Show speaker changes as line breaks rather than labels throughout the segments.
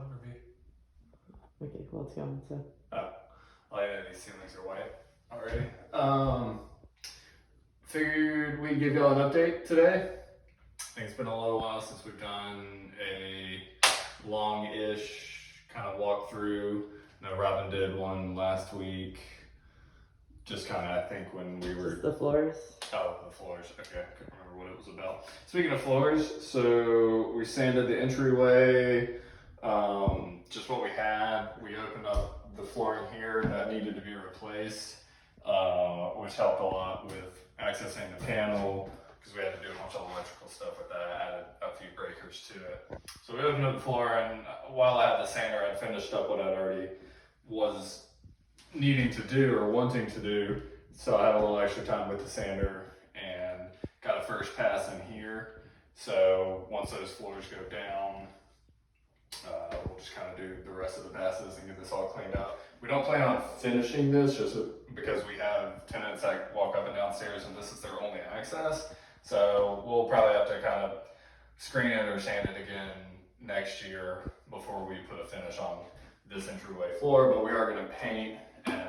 ever be.
Okay, well, it's going, so.
Oh, yeah, these ceilings are white already. Figured we'd give y'all an update today. I think it's been a little while since we've done a long-ish kind of walkthrough. I know Robin did one last week. Just kind of, I think, when we were...
Just the floors?
Oh, the floors. Okay, I couldn't remember what it was about. Speaking of floors, so we sanded the entryway. Just what we had. We opened up the flooring here that needed to be replaced, which helped a lot with accessing the panel because we had to do a bunch of electrical stuff with that. Added a few breakers to it. So we opened up the floor, and while I had the sander, I'd finished up what I'd already was needing to do or wanting to do. So I had a little extra time with the sander and got a first pass in here. So once those floors go down, we'll just kind of do the rest of the passes and get this all cleaned up. We don't plan on finishing this just because we have tenants that walk up and downstairs and this is their only access. So we'll probably have to kind of screen it or sand it again next year before we put a finish on this entryway floor. But we are going to paint and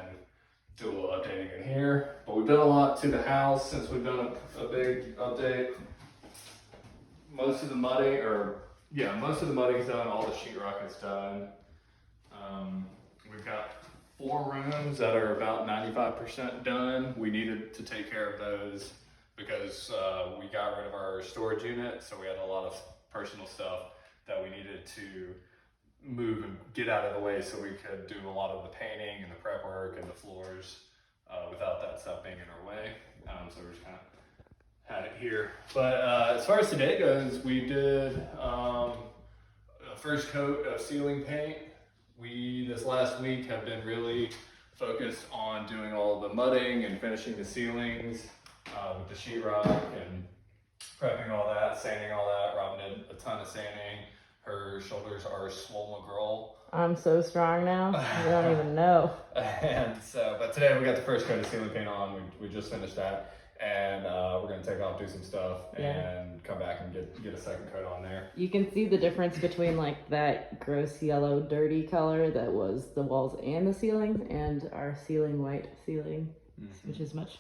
do a little updating in here. But we've done a lot to the house since we've done a big update. Most of the mudding, is done. All the sheetrock is done. We've got 4 rooms that are about 95% done. We needed to take care of those because we got rid of our storage unit, so we had a lot of personal stuff that we needed to move and get out of the way so we could do a lot of the painting and the prep work and the floors without that stuff being in our way. So we're just kind of had it here. But as far as today goes, we did a first coat of ceiling paint. We, this last week, have been really focused on doing all the mudding and finishing the ceilings with the sheetrock and prepping all that, sanding all that. Robin did a ton of sanding. Her shoulders are swole McGraw.
I'm so strong now, you don't even know.
And so, but today we got the first coat of ceiling paint on. We just finished that. And we're gonna take off, do some stuff, and come back and get a second coat on there.
You can see the difference between like that gross yellow dirty color that was the walls and the ceiling and our ceiling white ceiling, which is much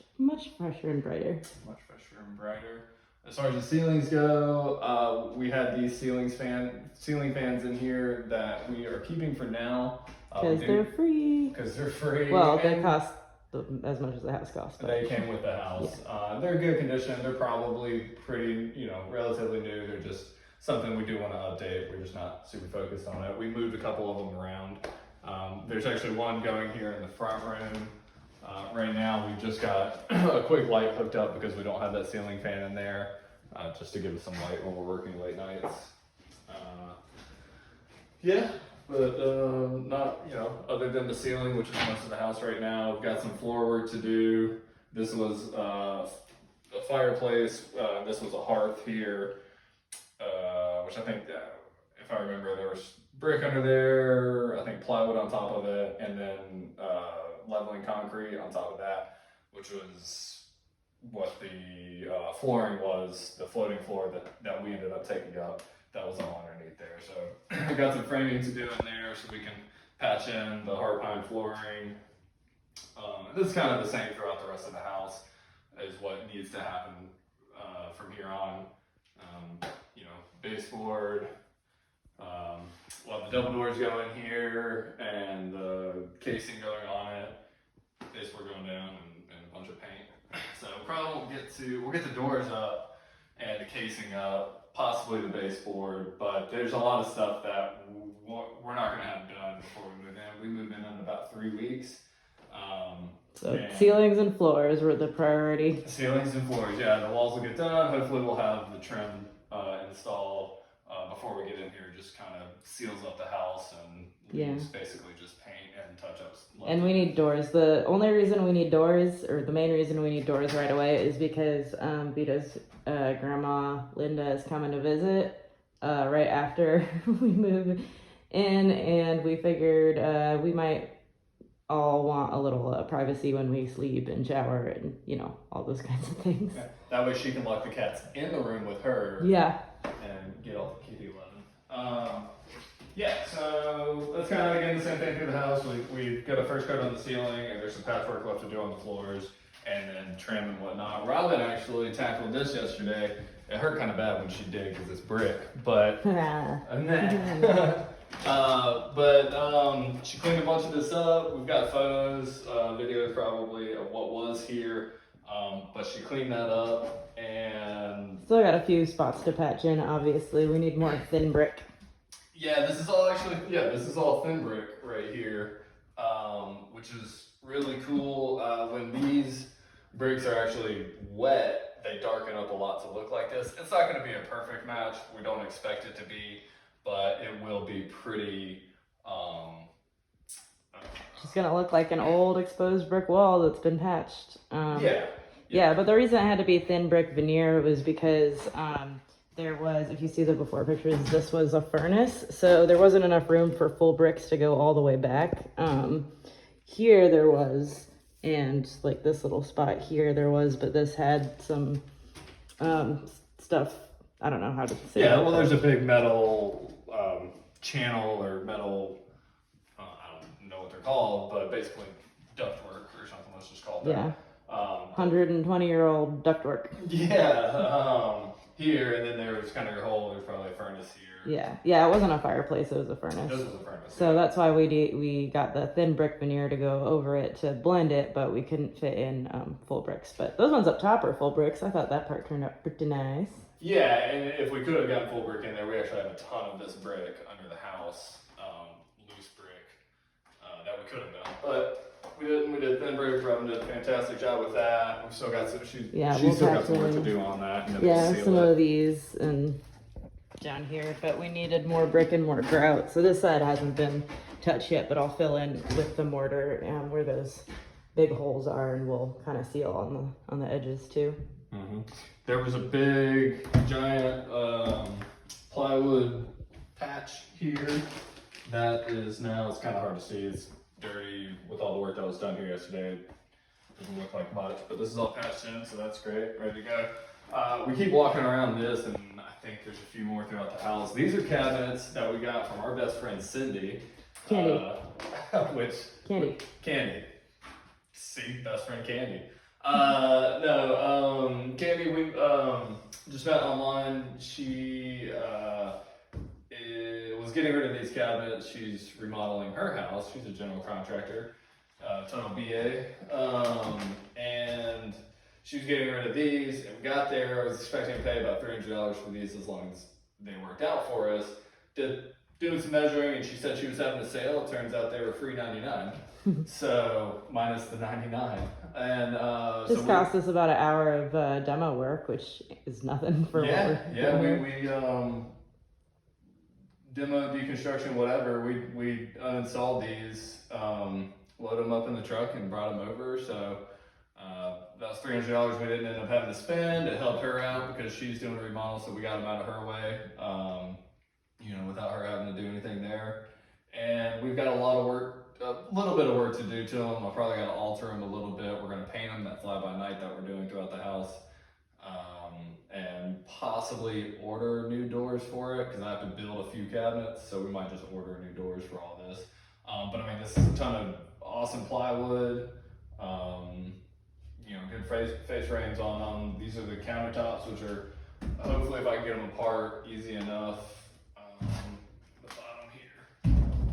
fresher and brighter.
Much fresher and brighter. As far as the ceilings go, we had these ceiling fans in here that we are keeping for now.
Because they're free.
Because they're free.
Well, they cost as much as the house costs.
They came with the house. Yeah. They're in good condition. They're probably pretty, relatively new. They're just something we do want to update. We're just not super focused on it. We moved a couple of them around. There's actually one going here in the front room. Right now, we just got a quick light hooked up because we don't have that ceiling fan in there, just to give us some light when we're working late nights. But not, other than the ceiling, which is most of the house right now. We've got some floor work to do. This was a fireplace. This was a hearth here, which I think, if I remember, there was brick under there, I think plywood on top of it, and then leveling concrete on top of that, which was what the flooring was, the floating floor that we ended up taking up. That was all underneath there. So we got some framing to do in there so we can patch in the hard pine flooring. This is kind of the same throughout the rest of the house is what needs to happen from here on. Baseboard. We'll have the double doors going here and the casing going on it. Baseboard going down and a bunch of paint. So probably we'll get the doors up and the casing up. Possibly the baseboard, but there's a lot of stuff that we're not going to have done before we move in. We move in about 3 weeks.
So ceilings and floors were the priority.
Ceilings and floors, yeah. The walls will get done. Hopefully we'll have the trim installed before we get in here. Just kind of seals up the house and basically just paint and touch-ups.
And we need doors. The only reason we need doors, or the main reason we need doors right away, is because Vito's grandma Linda is coming to visit right after we move in, and we figured we might all want a little privacy when we sleep and shower and all those kinds of things.
Yeah. That way she can lock the cats in the room with her.
Yeah.
And get all the kitty loving. Yeah, so that's kind of again the same thing through the house. We've got a first coat on the ceiling, and there's some patchwork left to do on the floors, and then trim and whatnot. Robin actually tackled this yesterday. It hurt kind of bad when she did because it's brick, but she cleaned a bunch of this up. We've got photos, videos probably of what was here, but she cleaned that up, and
Still got a few spots to patch in. Obviously, we need more thin brick.
yeah, this is all thin brick right here, which is really cool. When these bricks are actually wet, they darken up a lot to look like this. It's not going to be a perfect match. We don't expect it to be, but it will be pretty.
It's gonna look like an old exposed brick wall that's been patched.
Yeah.
But the reason it had to be thin brick veneer was because there was, if you see the before pictures, this was a furnace, so there wasn't enough room for full bricks to go all the way back. Here there was, and like this little spot here there was, but this had some stuff. I don't know how to say.
Yeah, well, there's a big metal channel or metal. I don't know what they're called, but basically ductwork or something. Let's just call it that.
Yeah. 120-year-old ductwork.
Yeah. Here, and then there was kind of your hole. There's probably a furnace here.
Yeah. It wasn't a fireplace; it was a furnace.
This was a furnace.
So that's why we got the thin brick veneer to go over it to blend it, but we couldn't fit in full bricks. But those ones up top are full bricks. I thought that part turned out pretty nice.
Yeah, and if we could have gotten full brick in there, we actually have a ton of this brick under the house, loose brick, that we could have done. But we didn't. We did thin brick. Robin did a fantastic job with that. We've still got some. She still got some work to do on that. And then we'll seal
some
it.
of these and down here, but we needed more brick and more grout. So this side hasn't been touched yet, but I'll fill in with the mortar where those big holes are, and we'll kind of seal on the edges too.
Mm-hmm. There was a big, giant plywood patch here that is now, it's kind of hard to see. It's dirty with all the work that was done here yesterday. It doesn't look like much, but this is all patched in, so that's great. Ready to go. We keep walking around this, and I think there's a few more throughout the house. These are cabinets that we got from our best friend Cindy.
Candy.
Candy. See, best friend Candy. Candy, we just met online. She was getting rid of these cabinets. She's remodeling her house. She's a general contractor, total BA, and she was getting rid of these. And we got there. I was expecting to pay about $300 for these as long as they worked out for us. Doing some measuring, and she said she was having a sale. It turns out they were free $99. So minus the $99, and
just cost us about an hour of demo work, which is nothing for
we demo, deconstruction, whatever. We uninstalled these, loaded them up in the truck, and brought them over. So that was $300 we didn't end up having to spend. It helped her out because she's doing a remodel, so we got them out of her way. Without her having to do anything there, and we've got a little bit of work to do to them. I probably got to alter them a little bit. We're going to paint them that fly-by-night that we're doing throughout the house, and possibly order new doors for it because I have to build a few cabinets, so we might just order new doors for all this. But I mean, this is a ton of awesome plywood, good face frames on them. These are the countertops, which are hopefully, if I can get them apart easy enough, the bottom here,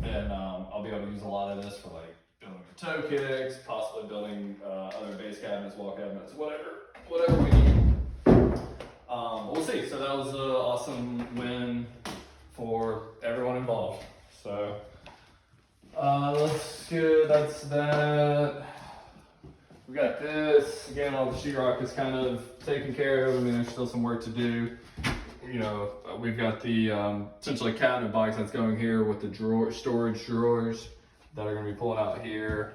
then I'll be able to use a lot of this for like building the toe kicks, possibly building other base cabinets, wall cabinets, whatever we need. We'll see. So that was an awesome win for everyone involved. So that's good. That's that. We got this again. All the sheetrock is kind of taken care of. I mean, there's still some work to do. We've got the essentially cabinet box that's going here with the storage drawers that are going to be pulling out here.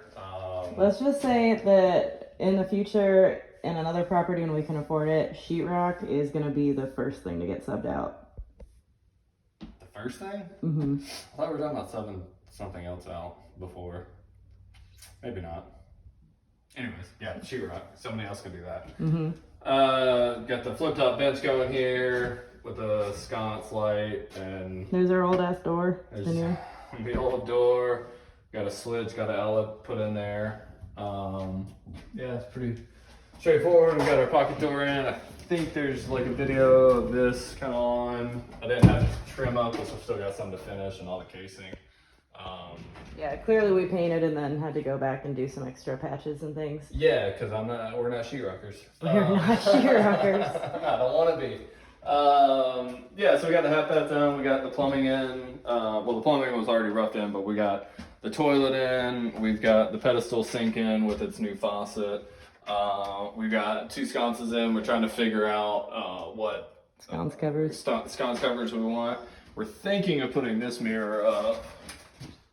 Let's just say that in the future, in another property when we can afford it, sheetrock is going to be the first thing to get subbed out.
The first thing?
Mm-hmm.
I thought we were talking about subbing something else out before. Maybe not. Anyways, yeah, sheetrock. Somebody else can do that.
Mm-hmm.
Got the flip top bench going here. with a sconce light, and
There's our old ass door.
there's
in here.
the old door. Got a switch, got an outlet put in there. Yeah, it's pretty straightforward. We got our pocket door in. I think there's like a video of this kind of on. I didn't have to trim up, because I've still got some to finish and all the casing.
Yeah, clearly we painted and then had to go back and do some extra patches and things.
Yeah, because we're not sheetrockers.
We're not sheetrockers.
I don't want to be. Yeah, so we got the half bath done. We got the plumbing in. Well, the plumbing was already roughed in, but we got the toilet in. We've got the pedestal sink in with its new faucet. We've got 2 sconces in. We're trying to figure out what
Sconce covers.
Sconce covers we want. We're thinking of putting this mirror up.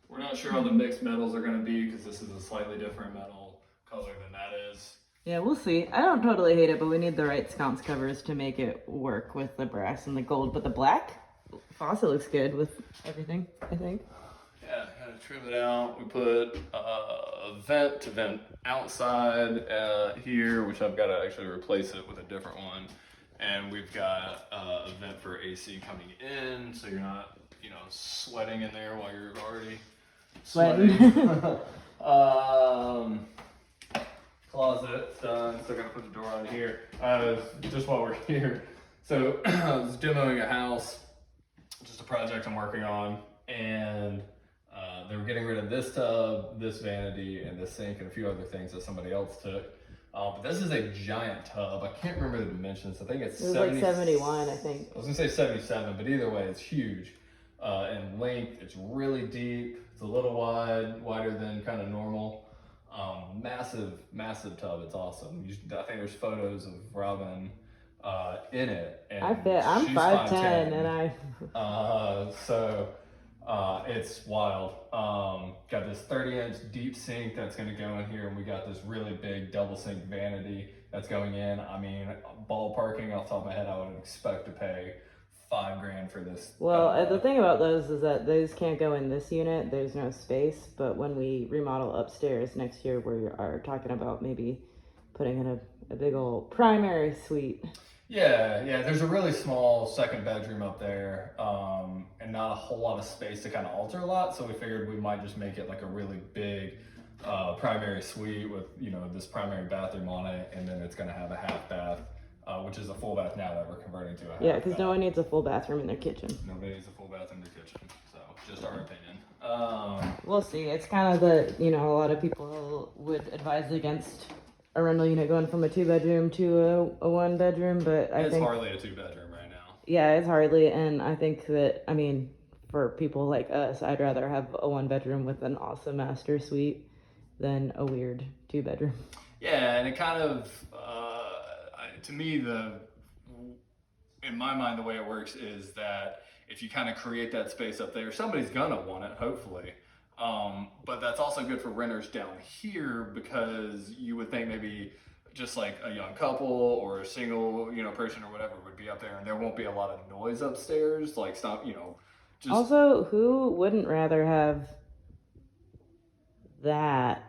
We're not sure how the mixed metals are going to be, because this is a slightly different metal color than that is.
Yeah, we'll see. I don't totally hate it, but we need the right sconce covers to make it work with the brass and the gold. But the black faucet looks good with everything, I think.
Yeah, gotta trim it out. We put a vent to vent outside here, which I've got to actually replace it with a different one. And we've got a vent for AC coming in, so you're not, sweating in there while you're already sweating. Closet done. Still gotta put the door on here. Just while we're here, so I was demoing a house, just a project I'm working on, and they were getting rid of this tub, this vanity, and this sink, and a few other things that somebody else took. But this is a giant tub. I can't remember the dimensions. I think it's
It was like 71, I think.
I was gonna say 77, but either way, it's huge. In length, it's really deep. It's a little wider than kind of normal. Massive tub. It's awesome. I think there's photos of Robin in it. And
I'm 5'10", and
it's wild. Got this 30-inch deep sink that's going to go in here, and we got this really big double sink vanity that's going in. I mean, ballparking off the top of my head, I would expect to pay $5,000 for this.
Well, the thing about those is that those can't go in this unit. There's no space. But when we remodel upstairs next year, we are talking about maybe putting in a big old primary suite.
Yeah, there's a really small second bedroom up there, and not a whole lot of space to kind of alter a lot, so we figured we might just make it like a really big primary suite with, this primary bathroom on it, and then it's going to have a half bath, which is a full bath now that we're converting to a half
Yeah, because
bath.
no one needs a full bathroom in their kitchen.
Nobody needs a full bath in their kitchen, so just our opinion.
We'll see. It's kind of a lot of people would advise against a rental unit going from a 2-bedroom to a 1-bedroom, but I
it's
think
hardly a 2-bedroom right now.
yeah, it's hardly, and I think that for people like us, I'd rather have a 1-bedroom with an awesome master suite than a weird 2-bedroom.
Yeah, and it kind of, to me, in my mind, the way it works is that if you kind of create that space up there, somebody's gonna want it, hopefully. But that's also good for renters down here, because you would think maybe just like a young couple or a single, person or whatever would be up there, and there won't be a lot of noise upstairs. Like, stop, just.
Also, who wouldn't rather have that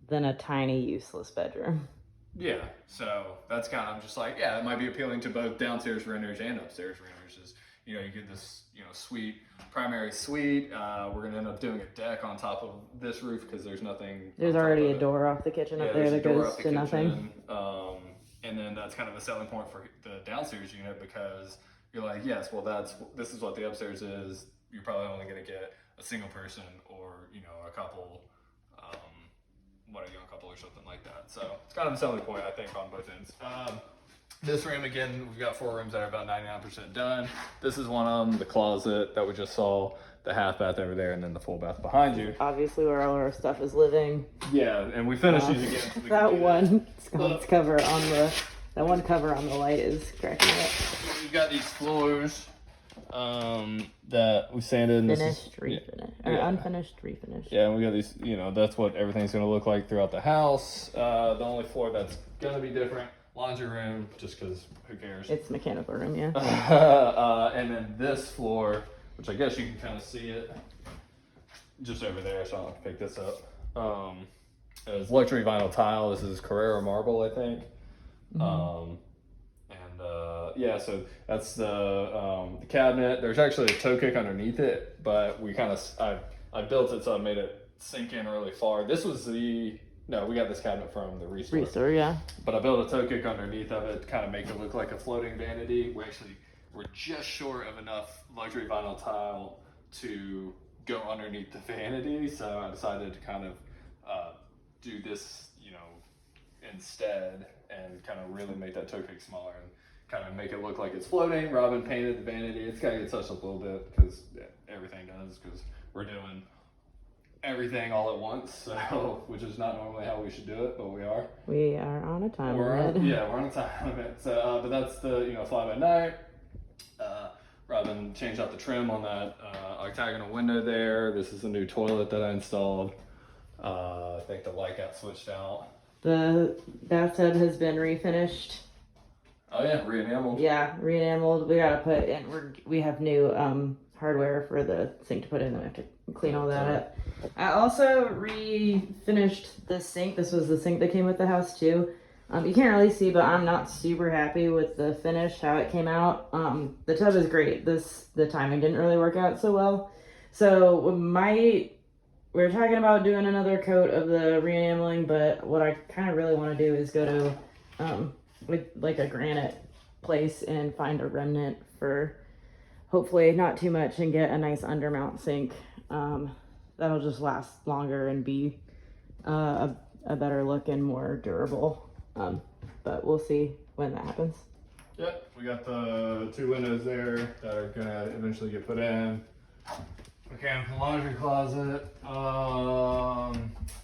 than a tiny, useless bedroom?
Yeah, so that's kind of just like, yeah, it might be appealing to both downstairs renters and upstairs renters. Is you get this suite, primary suite. We're gonna end up doing a deck on top of this roof because there's nothing.
There's already a door off the kitchen up there that goes to nothing.
And then that's kind of a selling point for the downstairs unit, because you're like, yes, well, this is what the upstairs is. You're probably only gonna get a single person or a couple. A young couple or something like that. So it's kind of a selling point, I think, on both ends. This room, again, we've got 4 rooms that are about 99% done. This is one of them, the closet that we just saw, the half bath over there, and then the full bath behind you.
Obviously, where all our stuff is living.
Yeah, and we finished these again. So
that one sconce cover on the light is cracking up.
We've got these floors that we sanded.
Finished, refinished, or unfinished, refinished.
Yeah, and we got these, that's what everything's going to look like throughout the house. The only floor that's going to be different, laundry room, just because who cares?
It's mechanical room, yeah.
And then this floor, which I guess you can kind of see it just over there, so I don't have to pick this up. It's luxury vinyl tile. This is Carrera marble, I think. yeah, so that's the cabinet. There's actually a toe kick underneath it, but we kind of I built it so I made it sink in really far. This was no, we got this cabinet from the Restore.
Restore, yeah.
But I built a toe kick underneath of it to kind of make it look like a floating vanity. We're just short of enough luxury vinyl tile to go underneath the vanity, so I decided to kind of do this, instead, and kind of really make that toe kick smaller and kind of make it look like it's floating. Robin painted the vanity. It's got to get touched up a little bit because everything does, because we're doing everything all at once, so which is not normally how we should do it, but we are.
We are on a time
We're
limit.
on a time limit. So, but that's the fly by night. Robin changed out the trim on that octagonal window there. This is a new toilet that I installed. I think the light got switched out.
The bathtub has been refinished.
Oh yeah, re-enameled.
Yeah, re-enameled. We gotta put in. We have new hardware for the sink to put in. We have to clean all that up. I also refinished the sink. This was the sink that came with the house too. You can't really see, but I'm not super happy with the finish, how it came out. The tub is great. The timing didn't really work out so well. So we're talking about doing another coat of the re-enameling, but what I kind of really want to do is go to like a granite place and find a remnant for hopefully not too much and get a nice undermount sink. That'll just last longer and be a better look and more durable. But we'll see when that happens.
Yep, we got the 2 windows there that are gonna eventually get put in. Mechanical laundry closet. I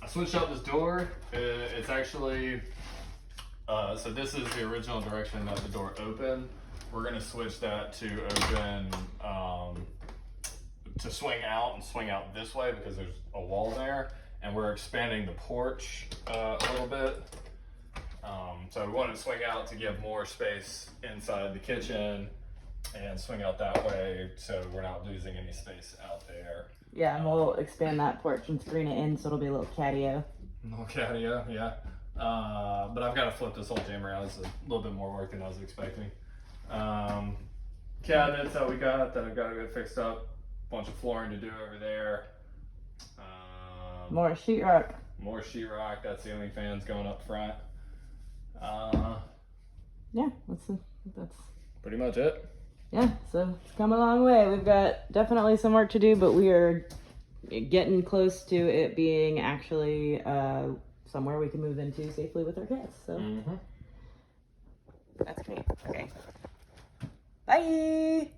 switched out this door. It's actually, so this is the original direction that the door opened. We're gonna switch that to open, to swing out and swing out this way because there's a wall there. And we're expanding the porch a little bit. So we wanted to swing out to give more space inside the kitchen and swing out that way so we're not losing any space out there.
Yeah, and we'll expand that porch and screen it in so it'll be a little catio.
Little catio, yeah. But I've got to flip this whole jam around. It's a little bit more work than I was expecting. Cabinets that we got that I've got to get fixed up. Bunch of flooring to do over there.
More sheetrock.
More sheetrock. That's the only fans going up front.
Yeah, that's
Pretty much it.
yeah. So it's come a long way. We've got definitely some work to do, but we are getting close to it being actually somewhere we can move into safely with our kids. So that's great. Okay. Bye.